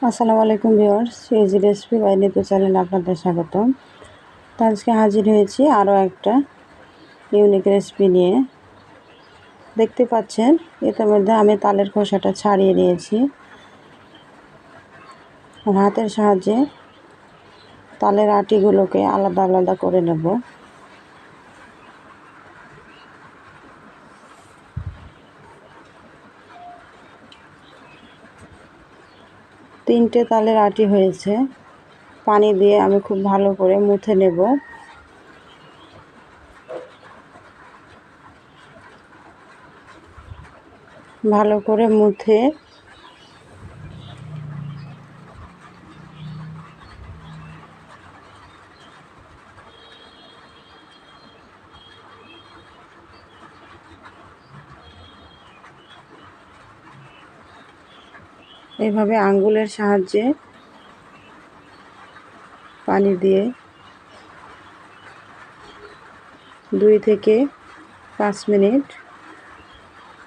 আসসালামু আলাইকুম viewers, easy recipe by Nitu চ্যানেলে আপনাদের স্বাগতম। তো আজকে হাজির হয়েছি আরও একটা ইউনিক রেসিপি নিয়ে। দেখতে পাচ্ছেন ইতিমধ্যে আমি তালের খোসাটা ছাড়িয়ে নিয়েছি। হাতের সাহায্যে তালের আটিগুলোকে আলাদা আলাদা করে নেব। তিনটে তালের আটি হয়েছে। পানি দিয়ে আমি খুব ভালো করে মুথে নেব। ভালো করে মুথে এভাবে আঙ্গুলের সাহায্যে পানি দিয়ে 2 থেকে 5 মিনিট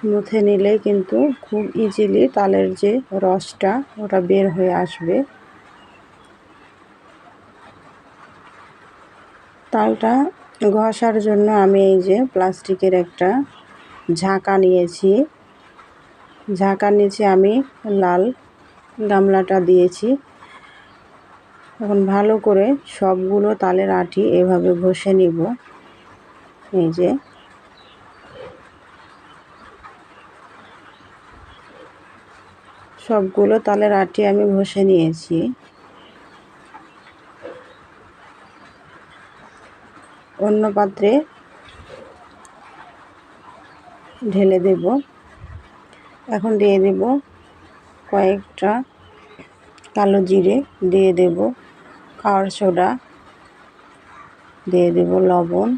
মুথে নিলে কিন্তু খুব ইজিলি তালের যে রসটা ওটা বের হয়ে আসবে। তালটা ঘষার জন্য আমি এই যে প্লাস্টিকের একটা ঝাঁকা নিয়েছি। ঝাঁকার নিচে আমি লাল গামলাটা দিয়েছি। এখন ভালো করে সবগুলো তালের আটি এভাবে ঘষে নিব। এই যে সবগুলো তালের আটি আমি ঘষে নিয়েছি। অন্য পাত্রে ঢেলে দেব। এখন দিয়ে দেব কয়েকটা কালো জিরে, দিয়ে দেব খাওয়ার সোডা, দিয়ে দেব লবণ,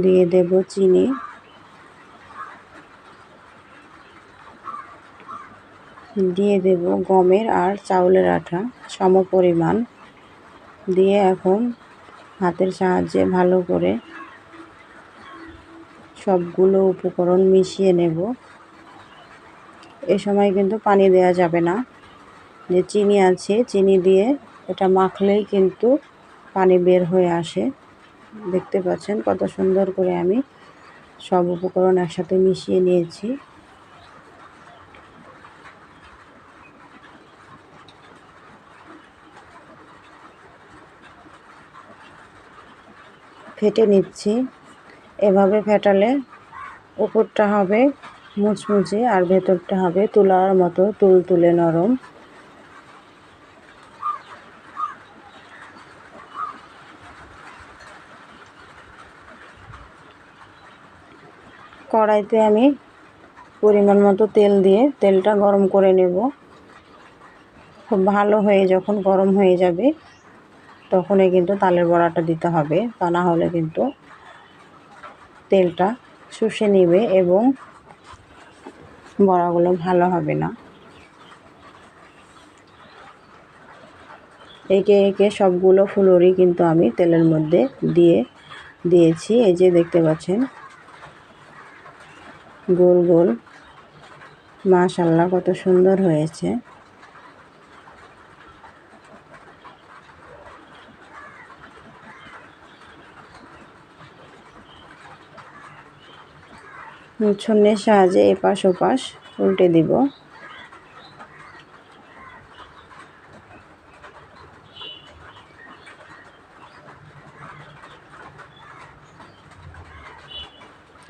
দিয়ে দেব চিনি, দিয়ে দেব গমের আর চাউলের আটা সমপরিমাণ দিয়ে এখন হাতের সাহায্যে ভালো করে সবগুলো উপকরণ মিশিয়ে নেব। এ সময় কিন্তু পানি দেওয়া যাবে না। যে চিনি আছে, চিনি দিয়ে এটা মাখলেই কিন্তু পানি বের হয়ে আসে। দেখতে পাচ্ছেন কত সুন্দর করে আমি সব উপকরণ একসাথে মিশিয়ে নিয়েছি। ফেটে নিচ্ছি। এভাবে ফেটালে উপরটা হবে মুচমুচে আর ভেতরটা হবে তুলার মতো তুলতুলে নরম। কড়াইতে আমি পরিমাণ মতো তেল দিয়ে তেলটা গরম করে নেব। খুব ভালো হয়ে যখন গরম হয়ে যাবে তখনই কিন্তু তালের বড়াটা দিতে হবে, তা না হলে কিন্তু তেলটা শুষে নেবে এবং বড়াগুলো ভালো হবে না। একে একে সবগুলো ফুলুরি কিন্তু আমি তেলের মধ্যে দিয়েছি। এই যে দেখতে পাচ্ছেন গোল গোল, মাশাআল্লাহ কত সুন্দর হয়েছে। ছুরির সাহায্যে এপাশ ওপাশ উল্টে দিব।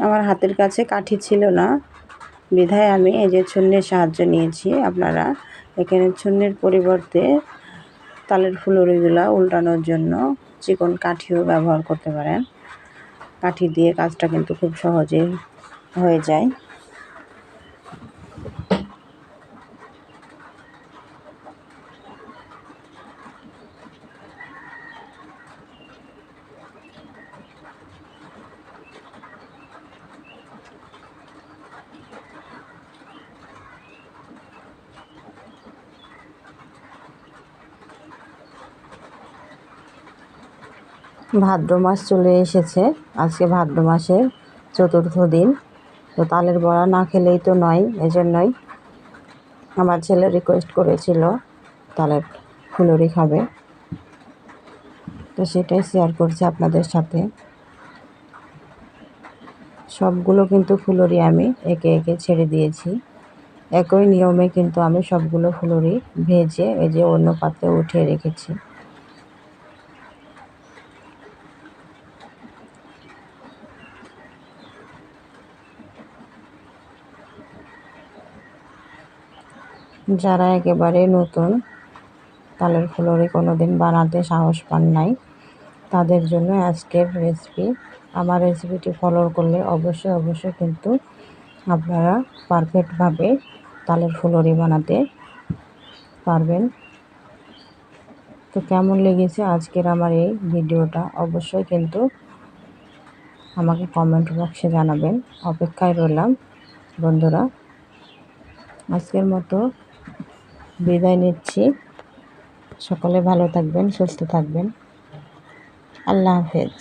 আমার হাতের কাছে কাঠি ছিল না বিধায় আমি এই যে ছুরির সাহায্য নিয়েছি। আপনারা এখানে ছুরির পরিবর্তে তালের ফুলুরিগুলা উল্টানোর জন্য চিকন কাঠিও ব্যবহার করতে পারেন। কাঠি দিয়ে কাজটা কিন্তু খুব সহজে হয়ে যায়। ভাদ্র মাস চলে এসেছে। আজকে ভাদ্র মাসের 4র্থ দিন। তো তালের বড়া না খেলেই তো নয়, এজন্যই আমার ছেলে রিকোয়েস্ট করেছিল তালের ফুলুরি খাবে, তো সেটাই শেয়ার করছি আপনাদের সাথে। সবগুলো কিন্তু ফুলুরি আমি একে একে ছেড়ে দিয়েছি। একই নিয়মে কিন্তু আমি সবগুলো ফুলুরি ভেজে এই যে অন্য পাত্রে উঠিয়ে রেখেছি। যারা একেবারে নতুন, তালের ফুলুরি কোনোদিন বানাতে সাহস পান নাই, তাদের জন্য আজকের রেসিপি। আমার রেসিপিটি ফলো করলে অবশ্যই কিন্তু আপনারা পারফেক্টভাবে তালের ফুলুরি বানাতে পারবেন। তো কেমন লেগেছে আজকের আমার এই ভিডিওটা অবশ্যই কিন্তু আমাকে কমেন্ট বক্সে জানাবেন। অপেক্ষায় রইলাম বন্ধুরা। আজকের মতো বিদায় নিচ্ছি। সকলে ভালো থাকবেন, সুস্থ থাকবেন। আল্লাহ হাফেজ।